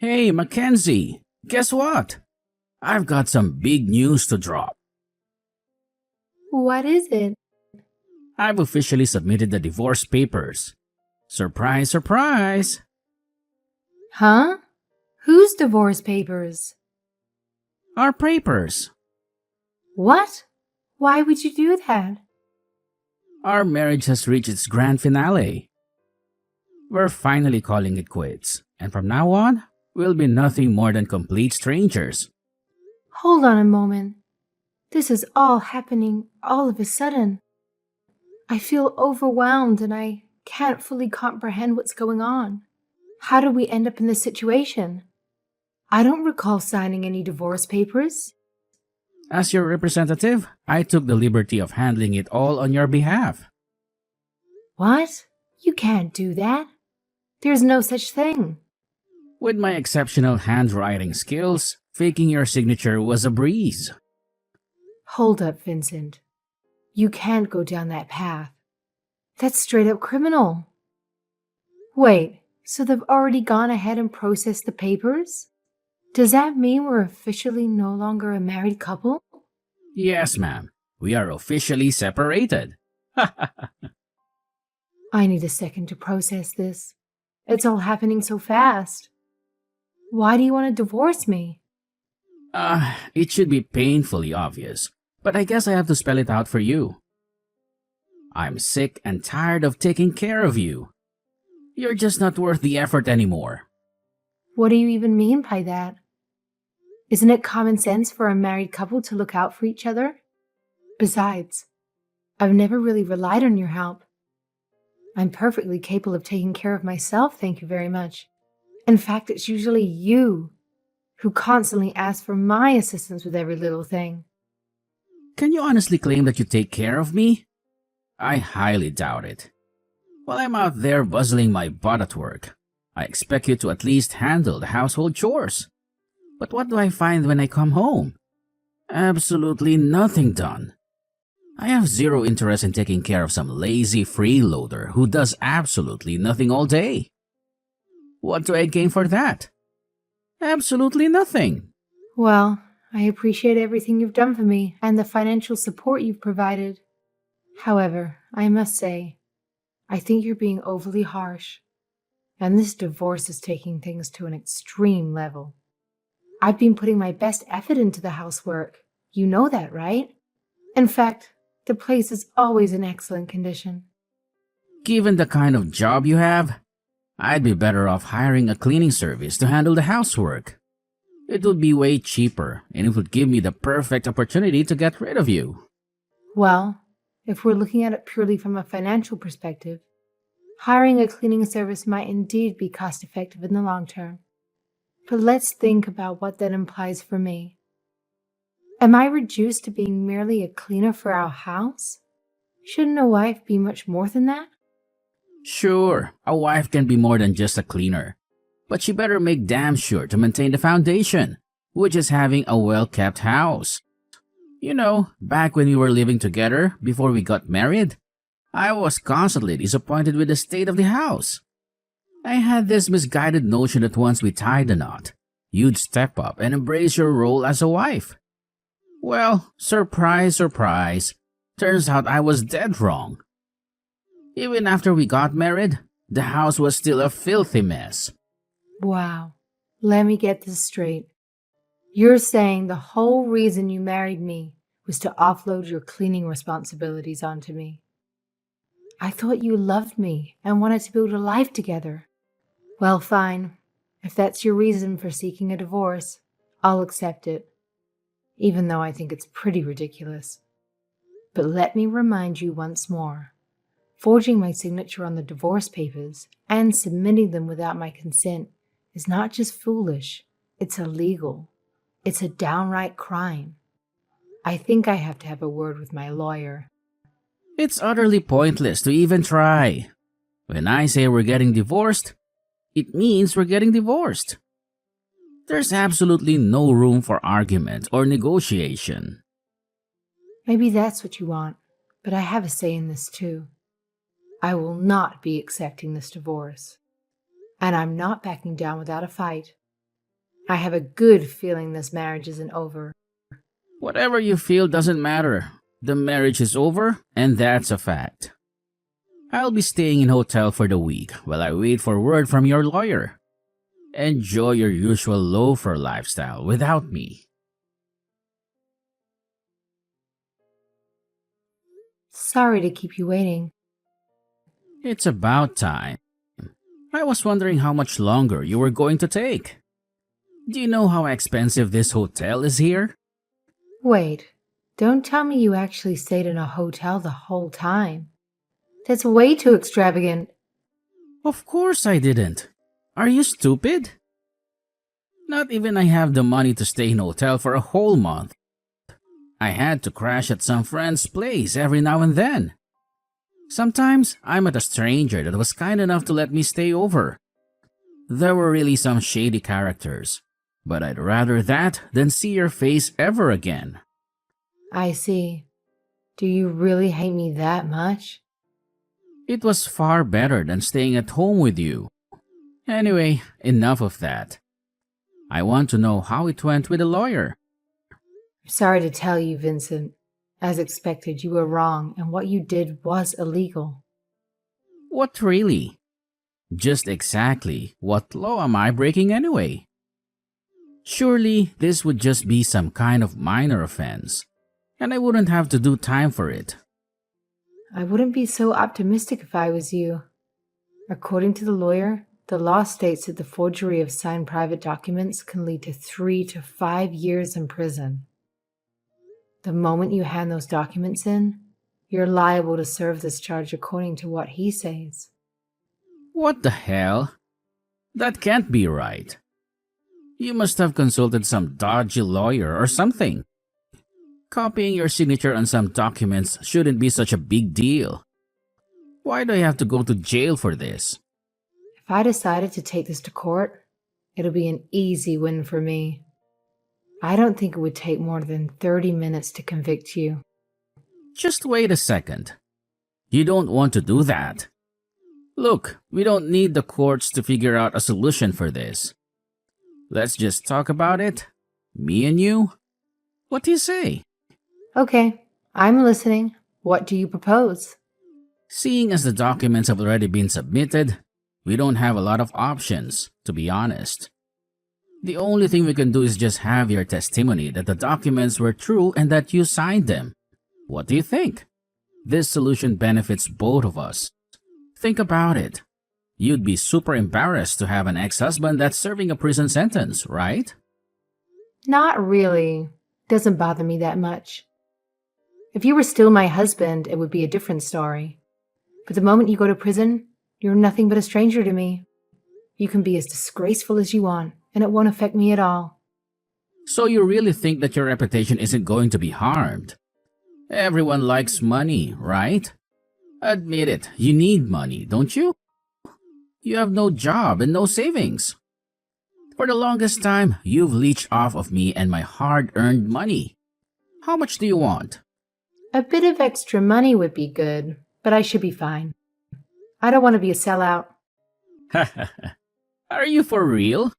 Hey, Mackenzie, guess what? I've got some big news to drop. What is it? I've officially submitted the divorce papers. Surprise, surprise! Huh? Whose divorce papers? Our papers. What? Why would you do that? Our marriage has reached its grand finale. We're finally calling it quits, and from now on, we'll be nothing more than complete strangers. Hold on a moment. This is all happening all of a sudden. I feel overwhelmed and I can't fully comprehend what's going on. How did we end up in this situation? I don't recall signing any divorce papers. As your representative, I took the liberty of handling it all on your behalf. What? You can't do that. There's no such thing. With my exceptional handwriting skills, faking your signature was a breeze. Hold up, Vincent. You can't go down that path. That's straight up criminal. Wait, so they've already gone ahead and processed the papers? Does that mean we're officially no longer a married couple? Yes, ma'am. We are officially separated. I need a second to process this. It's all happening so fast. Why do you want to divorce me? It should be painfully obvious, but I guess I have to spell it out for you. I'm sick and tired of taking care of you. You're just not worth the effort anymore. What do you even mean by that? Isn't it common sense for a married couple to look out for each other? Besides, I've never really relied on your help. I'm perfectly capable of taking care of myself, thank you very much. In fact, it's usually you who constantly ask for my assistance with every little thing. Can you honestly claim that you take care of me? I highly doubt it. While I'm out there buzzing my butt at work, I expect you to at least handle the household chores. But what do I find when I come home? Absolutely nothing done. I have zero interest in taking care of some lazy freeloader who does absolutely nothing all day. What do I gain for that? Absolutely nothing. Well, I appreciate everything you've done for me and the financial support you've provided. However, I must say, I think you're being overly harsh, and this divorce is taking things to an extreme level. I've been putting my best effort into the housework. You know that, right? In fact, the place is always in excellent condition. Given the kind of job you have, I'd be better off hiring a cleaning service to handle the housework. It would be way cheaper, and it would give me the perfect opportunity to get rid of you. Well, if we're looking at it purely from a financial perspective, hiring a cleaning service might indeed be cost-effective in the long term. But let's think about what that implies for me. Am I reduced to being merely a cleaner for our house? Shouldn't a wife be much more than that? Sure, a wife can be more than just a cleaner, but she better make damn sure to maintain the foundation, which is having a well-kept house. You know, back when we were living together before we got married, I was constantly disappointed with the state of the house. I had this misguided notion that once we tied the knot, you'd step up and embrace your role as a wife. Well, surprise, surprise, turns out I was dead wrong. Even after we got married, the house was still a filthy mess. Wow. Let me get this straight. You're saying the whole reason you married me was to offload your cleaning responsibilities onto me. I thought you loved me and wanted to build a life together. Well, fine. If that's your reason for seeking a divorce, I'll accept it, even though I think it's pretty ridiculous. But let me remind you once more. Forging my signature on the divorce papers and submitting them without my consent is not just foolish, it's illegal. It's a downright crime. I think I have to have a word with my lawyer. It's utterly pointless to even try. When I say we're getting divorced, it means we're getting divorced. There's absolutely no room for argument or negotiation. Maybe that's what you want, but I have a say in this too. I will not be accepting this divorce. And I'm not backing down without a fight. I have a good feeling this marriage isn't over. Whatever you feel doesn't matter. The marriage is over, and that's a fact. I'll be staying in hotel for the week while I wait for word from your lawyer. Enjoy your usual loafer lifestyle without me. Sorry to keep you waiting. It's about time. I was wondering how much longer you were going to take. Do you know how expensive this hotel is here? Wait, don't tell me you actually stayed in a hotel the whole time. That's way too extravagant. Of course I didn't. Are you stupid? Not even I have the money to stay in a hotel for a whole month. I had to crash at some friend's place every now and then. Sometimes I met a stranger that was kind enough to let me stay over. There were really some shady characters, but I'd rather that than see your face ever again. I see. Do you really hate me that much? It was far better than staying at home with you. Anyway, enough of that. I want to know how it went with the lawyer. I'm sorry to tell you, Vincent. As expected, you were wrong, and what you did was illegal. What really? Just exactly what law am I breaking anyway? Surely this would just be some kind of minor offense, and I wouldn't have to do time for it. I wouldn't be so optimistic if I was you. According to the lawyer, the law states that the forgery of signed private documents can lead to 3 to 5 years in prison. The moment you hand those documents in, you're liable to serve this charge according to what he says. What the hell? That can't be right. You must have consulted some dodgy lawyer or something. Copying your signature on some documents shouldn't be such a big deal. Why do I have to go to jail for this? If I decided to take this to court, it'll be an easy win for me. I don't think it would take more than 30 minutes to convict you. Just wait a second. You don't want to do that. Look, we don't need the courts to figure out a solution for this. Let's just talk about it. Me and you. What do you say? Okay, I'm listening. What do you propose? Seeing as the documents have already been submitted, we don't have a lot of options, to be honest. The only thing we can do is just have your testimony that the documents were true and that you signed them. What do you think? This solution benefits both of us. Think about it. You'd be super embarrassed to have an ex-husband that's serving a prison sentence, right? Not really. Doesn't bother me that much. If you were still my husband, it would be a different story. But the moment you go to prison, you're nothing but a stranger to me. You can be as disgraceful as you want, and it won't affect me at all. So you really think that your reputation isn't going to be harmed? Everyone likes money, right? Admit it, you need money, don't you? You have no job and no savings. For the longest time, you've leached off of me and my hard-earned money. How much do you want? A bit of extra money would be good, but I should be fine. I don't want to be a sellout. Are you for real?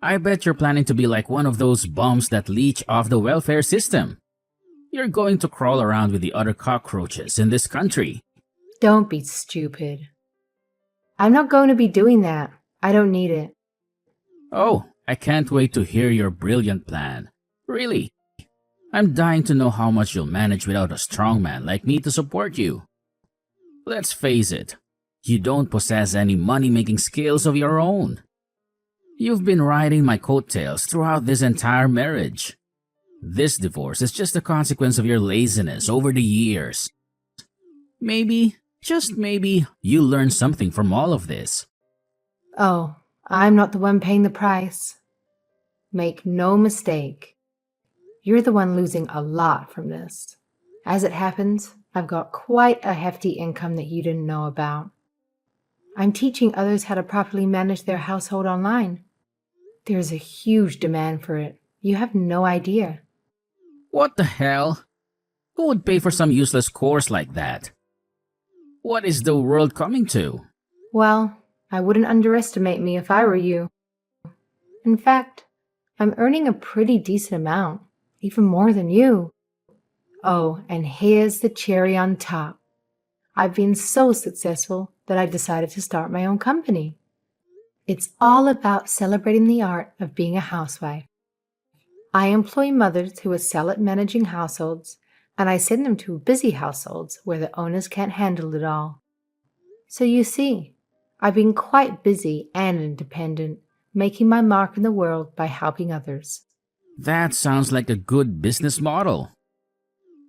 I bet you're planning to be like one of those bums that leech off the welfare system. You're going to crawl around with the other cockroaches in this country. Don't be stupid. I'm not going to be doing that. I don't need it. Oh, I can't wait to hear your brilliant plan. Really. I'm dying to know how much you'll manage without a strong man like me to support you. Let's face it, you don't possess any money-making skills of your own. You've been riding my coattails throughout this entire marriage. This divorce is just a consequence of your laziness over the years. Maybe, just maybe, you learn something from all of this. Oh, I'm not the one paying the price. Make no mistake. You're the one losing a lot from this. As it happens, I've got quite a hefty income that you didn't know about. I'm teaching others how to properly manage their household online. There's a huge demand for it. You have no idea. What the hell? Who would pay for some useless course like that? What is the world coming to? Well, I wouldn't underestimate me if I were you. In fact, I'm earning a pretty decent amount, even more than you. Oh, and here's the cherry on top. I've been so successful that I decided to start my own company. It's all about celebrating the art of being a housewife. I employ mothers who excel at managing households, and I send them to busy households where the owners can't handle it all. So you see, I've been quite busy and independent, making my mark in the world by helping others. That sounds like a good business model.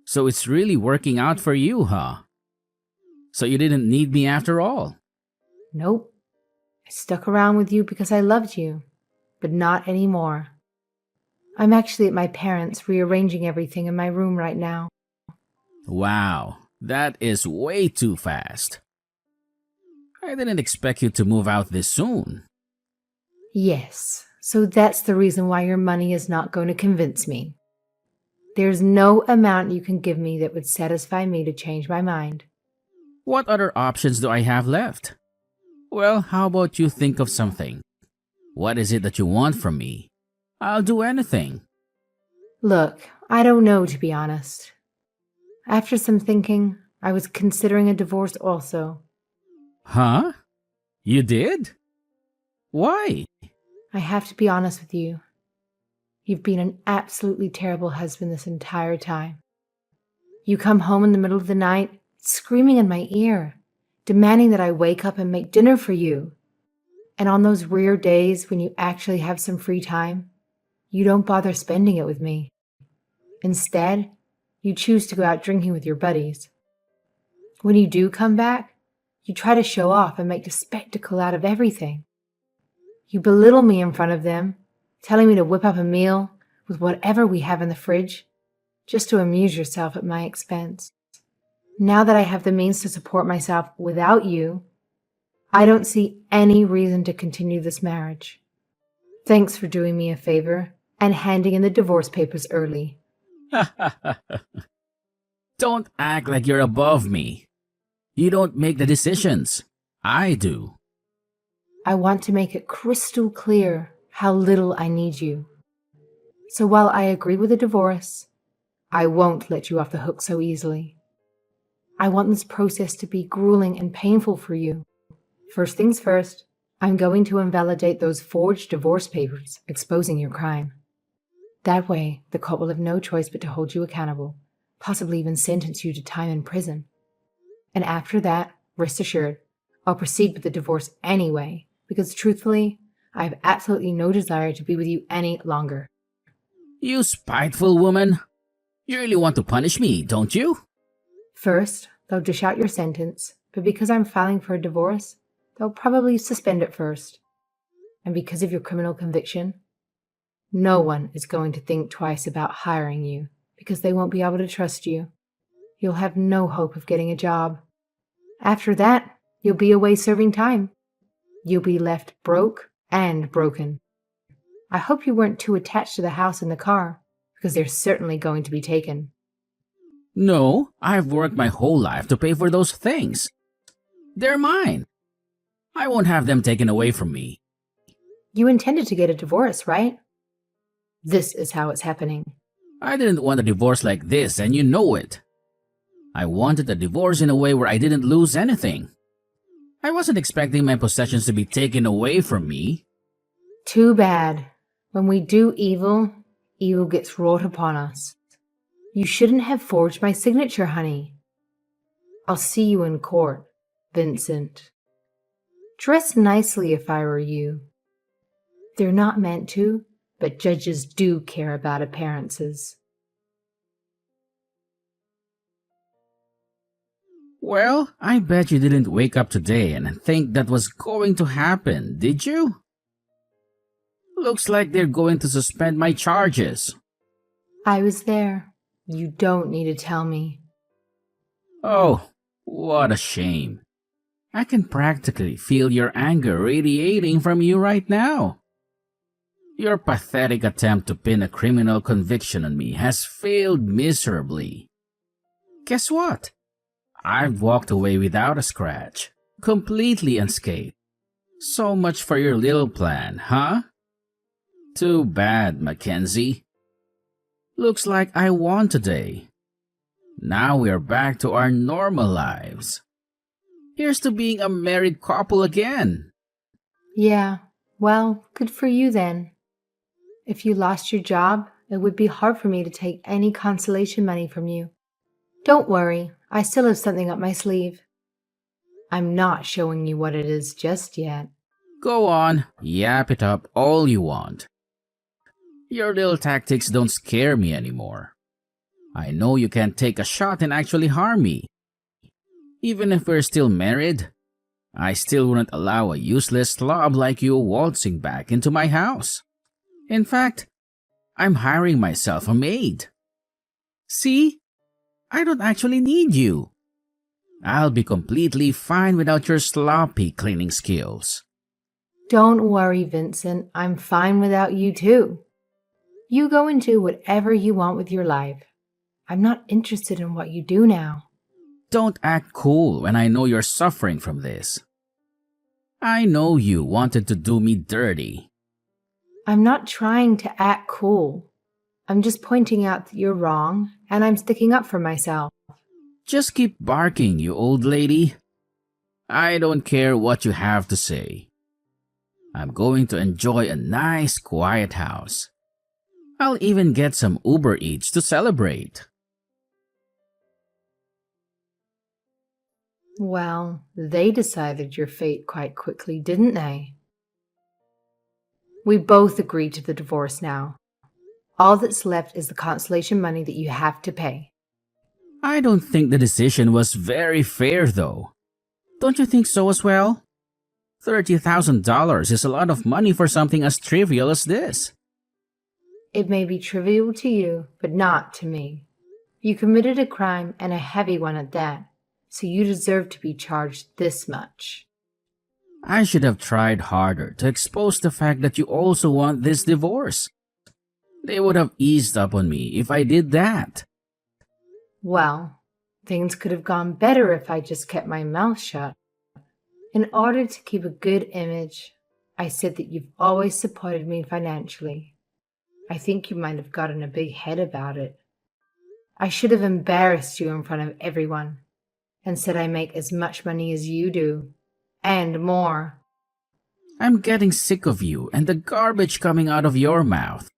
So it's really working out for you, huh? So you didn't need me after all. Nope. I stuck around with you because I loved you, but not anymore. I'm actually at my parents' rearranging everything in my room right now. Wow, that is way too fast. I didn't expect you to move out this soon. Yes, so that's the reason why your money is not going to convince me. There's no amount you can give me that would satisfy me to change my mind. What other options do I have left? Well, how about you think of something? What is it that you want from me? I'll do anything. Look, I don't know, to be honest. After some thinking, I was considering a divorce also. Huh? You did? Why? I have to be honest with you. You've been an absolutely terrible husband this entire time. You come home in the middle of the night, screaming in my ear, demanding that I wake up and make dinner for you. And on those rare days when you actually have some free time, you don't bother spending it with me. Instead, you choose to go out drinking with your buddies. When you do come back, you try to show off and make a spectacle out of everything. You belittle me in front of them, telling me to whip up a meal with whatever we have in the fridge, just to amuse yourself at my expense. Now that I have the means to support myself without you, I don't see any reason to continue this marriage. Thanks for doing me a favor and handing in the divorce papers early. Don't act like you're above me. You don't make the decisions. I do. I want to make it crystal clear how little I need you. So while I agree with a divorce, I won't let you off the hook so easily. I want this process to be grueling and painful for you. First things first, I'm going to invalidate those forged divorce papers exposing your crime. That way, the court will have no choice but to hold you accountable, possibly even sentence you to time in prison. And after that, rest assured, I'll proceed with the divorce anyway, because truthfully, I have absolutely no desire to be with you any longer. You spiteful woman. You really want to punish me, don't you? First, they'll dish out your sentence, but because I'm filing for a divorce, they'll probably suspend it first. And because of your criminal conviction, no one is going to think twice about hiring you because they won't be able to trust you. You'll have no hope of getting a job. After that, you'll be away serving time. You'll be left broke and broken. I hope you weren't too attached to the house and the car, because they're certainly going to be taken. No, I've worked my whole life to pay for those things. They're mine. I won't have them taken away from me. You intended to get a divorce, right? This is how it's happening. I didn't want a divorce like this, and you know it. I wanted a divorce in a way where I didn't lose anything. I wasn't expecting my possessions to be taken away from me. Too bad. When we do evil, evil gets wrought upon us. You shouldn't have forged my signature, honey. I'll see you in court, Vincent. Dress nicely if I were you. They're not meant to, but judges do care about appearances. Well, I bet you didn't wake up today and think that was going to happen, did you? Looks like they're going to suspend my charges. I was there. You don't need to tell me. Oh, what a shame. I can practically feel your anger radiating from you right now. Your pathetic attempt to pin a criminal conviction on me has failed miserably. Guess what? I've walked away without a scratch, completely unscathed. So much for your little plan, huh? Too bad, Mackenzie. Looks like I won today. Now we're back to our normal lives. Here's to being a married couple again. Yeah, well, good for you then. If you lost your job, it would be hard for me to take any consolation money from you. Don't worry, I still have something up my sleeve. I'm not showing you what it is just yet. Go on, yap it up all you want. Your little tactics don't scare me anymore. I know you can take a shot and actually harm me. Even if we're still married, I still wouldn't allow a useless slob like you waltzing back into my house. In fact, I'm hiring myself a maid. See? I don't actually need you. I'll be completely fine without your sloppy cleaning skills. Don't worry, Vincent. I'm fine without you too. You go and do whatever you want with your life. I'm not interested in what you do now. Don't act cool when I know you're suffering from this. I know you wanted to do me dirty. I'm not trying to act cool. I'm just pointing out that you're wrong, and I'm sticking up for myself. Just keep barking, you old lady. I don't care what you have to say. I'm going to enjoy a nice, quiet house. I'll even get some Uber Eats to celebrate. Well, they decided your fate quite quickly, didn't they? We both agreed to the divorce now. All that's left is the consolation money that you have to pay. I don't think the decision was very fair, though. Don't you think so as well? $30,000 is a lot of money for something as trivial as this. It may be trivial to you, but not to me. You committed a crime, and a heavy one at that, so you deserve to be charged this much. I should have tried harder to expose the fact that you also want this divorce. They would have eased up on me if I did that. Well, things could have gone better if I just kept my mouth shut. In order to keep a good image, I said that you've always supported me financially. I think you might have gotten a big head about it. I should have embarrassed you in front of everyone and said I make as much money as you do, and more. I'm getting sick of you and the garbage coming out of your mouth.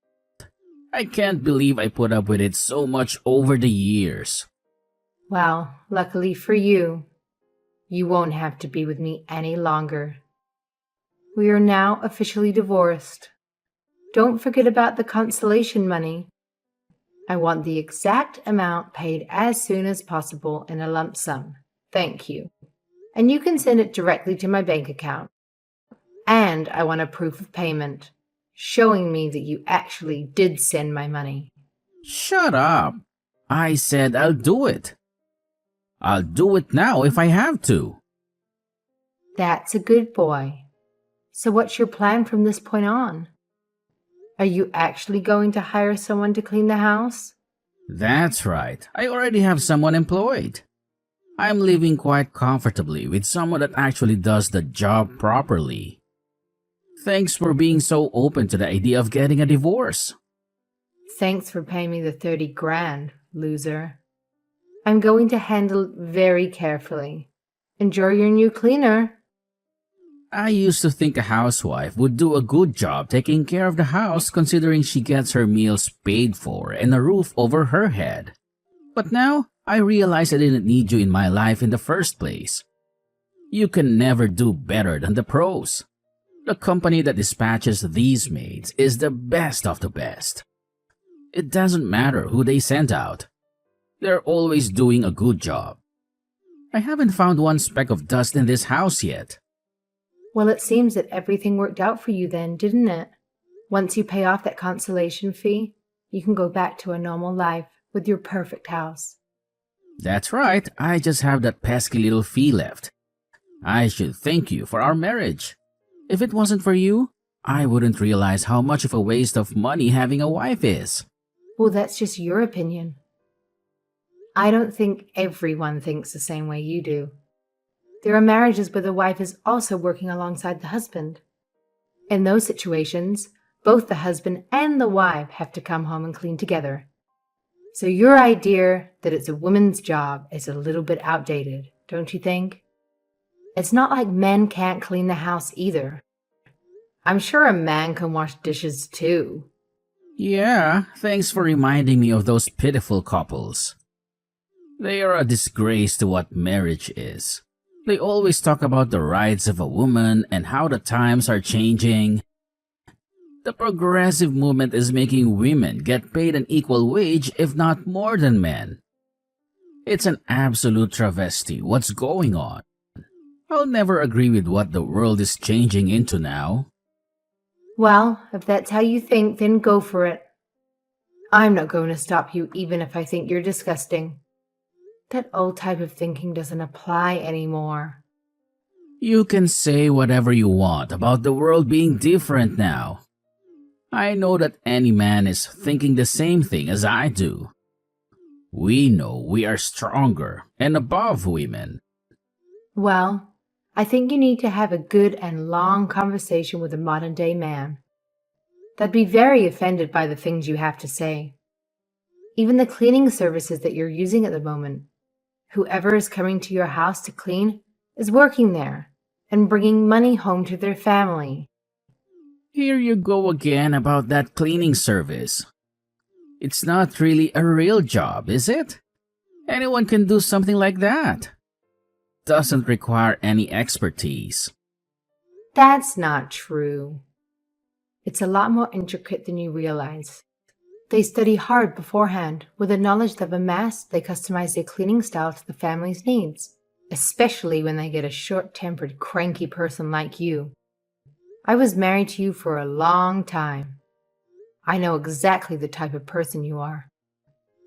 I can't believe I put up with it so much over the years. Well, luckily for you, you won't have to be with me any longer. We are now officially divorced. Don't forget about the consolation money. I want the exact amount paid as soon as possible in a lump sum. Thank you. And you can send it directly to my bank account. And I want a proof of payment, showing me that you actually did send my money. Shut up. I said I'll do it. I'll do it now if I have to. That's a good boy. So what's your plan from this point on? Are you actually going to hire someone to clean the house? That's right. I already have someone employed. I'm living quite comfortably with someone that actually does the job properly. Thanks for being so open to the idea of getting a divorce. Thanks for paying me the 30 grand, loser. I'm going to handle it very carefully. Enjoy your new cleaner. I used to think a housewife would do a good job taking care of the house considering she gets her meals paid for and a roof over her head. But now, I realize I didn't need you in my life in the first place. You can never do better than the pros. The company that dispatches these maids is the best of the best. It doesn't matter who they send out. They're always doing a good job. I haven't found one speck of dust in this house yet. Well, it seems that everything worked out for you then, didn't it? Once you pay off that consolation fee, you can go back to a normal life with your perfect house. That's right, I just have that pesky little fee left. I should thank you for our marriage. If it wasn't for you, I wouldn't realize how much of a waste of money having a wife is. Well, that's just your opinion. I don't think everyone thinks the same way you do. There are marriages where the wife is also working alongside the husband. In those situations, both the husband and the wife have to come home and clean together. So your idea that it's a woman's job is a little bit outdated, don't you think? It's not like men can't clean the house either. I'm sure a man can wash dishes too. Yeah, thanks for reminding me of those pitiful couples. They are a disgrace to what marriage is. They always talk about the rights of a woman and how the times are changing. The progressive movement is making women get paid an equal wage, if not more than men. It's an absolute travesty what's going on. I'll never agree with what the world is changing into now. Well, if that's how you think, then go for it. I'm not going to stop you even if I think you're disgusting. That old type of thinking doesn't apply anymore. You can say whatever you want about the world being different now. I know that any man is thinking the same thing as I do. We know we are stronger and above women. Well, I think you need to have a good and long conversation with a modern day man. They'd be very offended by the things you have to say. Even the cleaning services that you're using at the moment. Whoever is coming to your house to clean is working there and bringing money home to their family. Here you go again about that cleaning service. It's not really a real job, is it? Anyone can do something like that. Doesn't require any expertise. That's not true. It's a lot more intricate than you realize. They study hard beforehand. With the knowledge they've amassed, they customize their cleaning style to the family's needs, especially when they get a short-tempered, cranky person like you. I was married to you for a long time. I know exactly the type of person you are.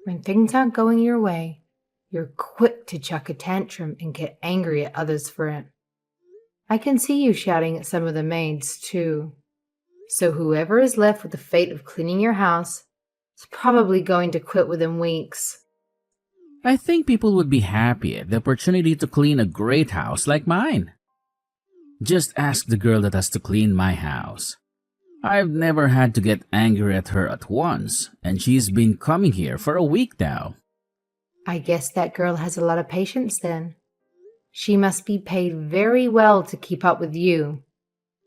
When things aren't going your way, you're quick to chuck a tantrum and get angry at others for it. I can see you shouting at some of the maids, too. So whoever is left with the fate of cleaning your house is probably going to quit within weeks. I think people would be happy at the opportunity to clean a great house like mine. Just ask the girl that has to clean my house. I've never had to get angry at her at once, and she's been coming here for a week now. I guess that girl has a lot of patience then. She must be paid very well to keep up with you.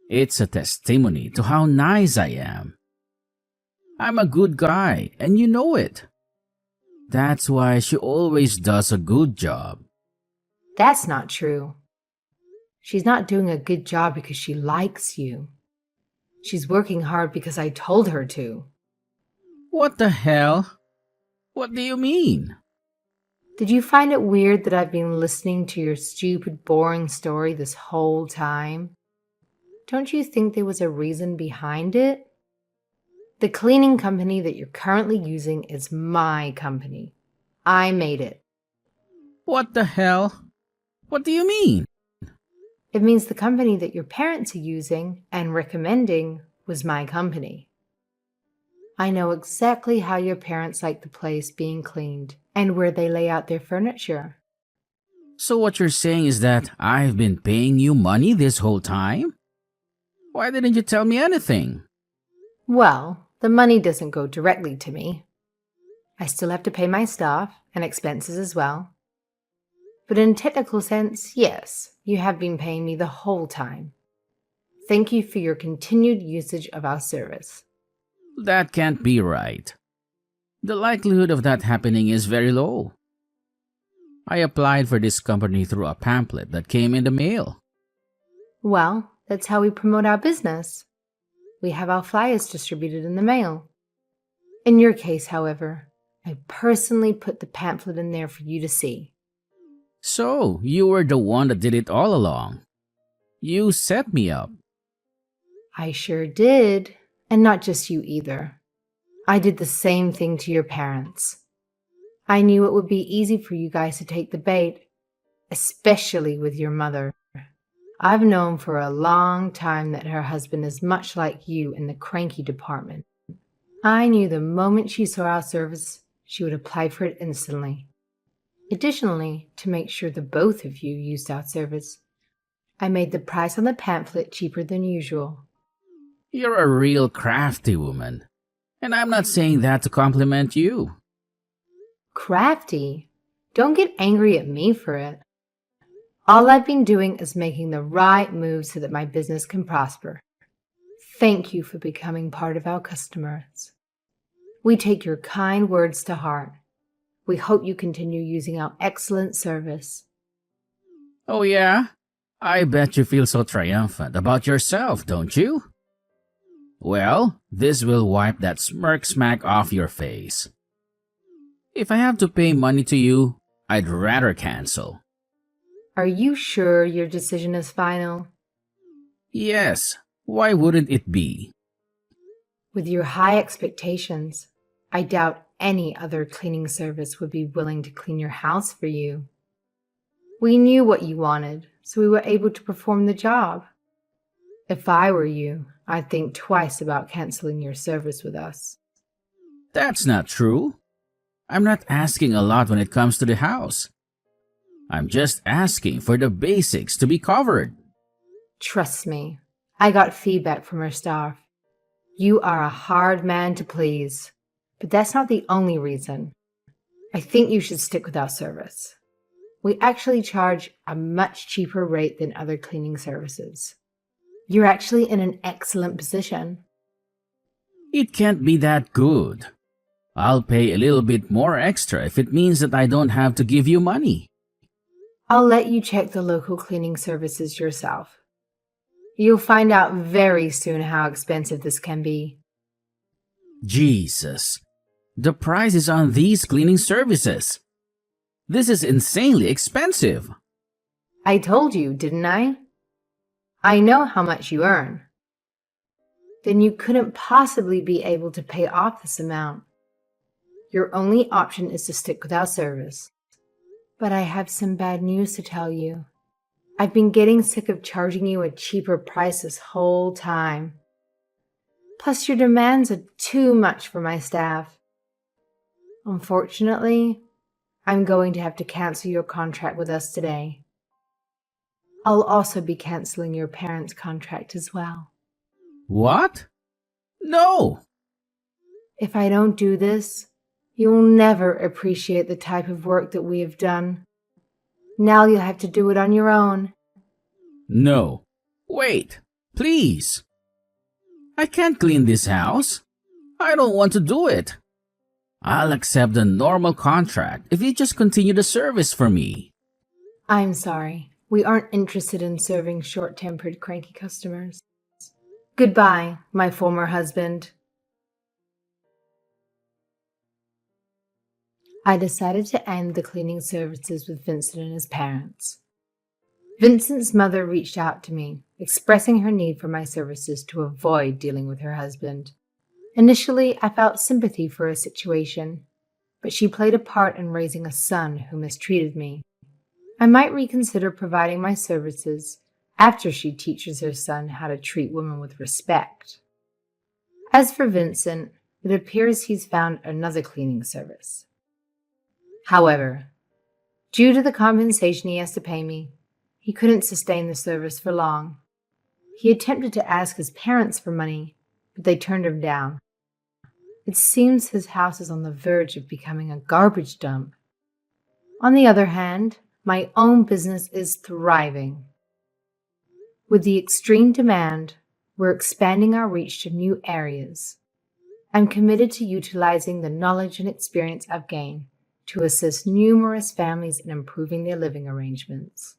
It's a testimony to how nice I am. I'm a good guy, and you know it. That's why she always does a good job. That's not true. She's not doing a good job because she likes you. She's working hard because I told her to. What the hell? What do you mean? Did you find it weird that I've been listening to your stupid, boring story this whole time? Don't you think there was a reason behind it? The cleaning company that you're currently using is my company. I made it. What the hell? What do you mean? It means the company that your parents are using and recommending was my company. I know exactly how your parents like the place being cleaned and where they lay out their furniture. So what you're saying is that I've been paying you money this whole time? Why didn't you tell me anything? Well, the money doesn't go directly to me. I still have to pay my staff and expenses as well. But in a technical sense, yes, you have been paying me the whole time. Thank you for your continued usage of our service. That can't be right. The likelihood of that happening is very low. I applied for this company through a pamphlet that came in the mail. Well, that's how we promote our business. We have our flyers distributed in the mail. In your case, however, I personally put the pamphlet in there for you to see. So, you were the one that did it all along. You set me up. I sure did, and not just you either. I did the same thing to your parents. I knew it would be easy for you guys to take the bait, especially with your mother. I've known for a long time that her husband is much like you in the cranky department. I knew the moment she saw our service, she would apply for it instantly. Additionally, to make sure the both of you used our service, I made the price on the pamphlet cheaper than usual. You're a real crafty woman. And I'm not saying that to compliment you. Crafty? Don't get angry at me for it. All I've been doing is making the right moves so that my business can prosper. Thank you for becoming part of our customers. We take your kind words to heart. We hope you continue using our excellent service. Oh, yeah? I bet you feel so triumphant about yourself, don't you? Well, this will wipe that smack off your face. If I have to pay money to you, I'd rather cancel. Are you sure your decision is final? Yes, why wouldn't it be? With your high expectations, I doubt any other cleaning service would be willing to clean your house for you. We knew what you wanted, so we were able to perform the job. If I were you, I'd think twice about canceling your service with us. That's not true. I'm not asking a lot when it comes to the house. I'm just asking for the basics to be covered. Trust me, I got feedback from our staff. You are a hard man to please, but that's not the only reason. I think you should stick with our service. We actually charge a much cheaper rate than other cleaning services. You're actually in an excellent position. It can't be that good. I'll pay a little bit more extra if it means that I don't have to give you money. I'll let you check the local cleaning services yourself. You'll find out very soon how expensive this can be. Jesus, the prices on these cleaning services. This is insanely expensive. I told you, didn't I? I know how much you earn. Then you couldn't possibly be able to pay off this amount. Your only option is to stick with our service. But I have some bad news to tell you. I've been getting sick of charging you a cheaper price this whole time. Plus, your demands are too much for my staff. Unfortunately, I'm going to have to cancel your contract with us today. I'll also be canceling your parents' contract as well. What? No! If I don't do this, you'll never appreciate the type of work that we have done. Now you'll have to do it on your own. No. Wait, please. I can't clean this house. I don't want to do it. I'll accept the normal contract if you just continue the service for me. I'm sorry. We aren't interested in serving short-tempered, cranky customers. Goodbye, my former husband. I decided to end the cleaning services with Vincent and his parents. Vincent's mother reached out to me, expressing her need for my services to avoid dealing with her husband. Initially, I felt sympathy for her situation, but she played a part in raising a son who mistreated me. I might reconsider providing my services after she teaches her son how to treat women with respect. As for Vincent, it appears he's found another cleaning service. However, due to the compensation he has to pay me, he couldn't sustain the service for long. He attempted to ask his parents for money, but they turned him down. It seems his house is on the verge of becoming a garbage dump. On the other hand, my own business is thriving. With the extreme demand, we're expanding our reach to new areas. I'm committed to utilizing the knowledge and experience I've gained to assist numerous families in improving their living arrangements.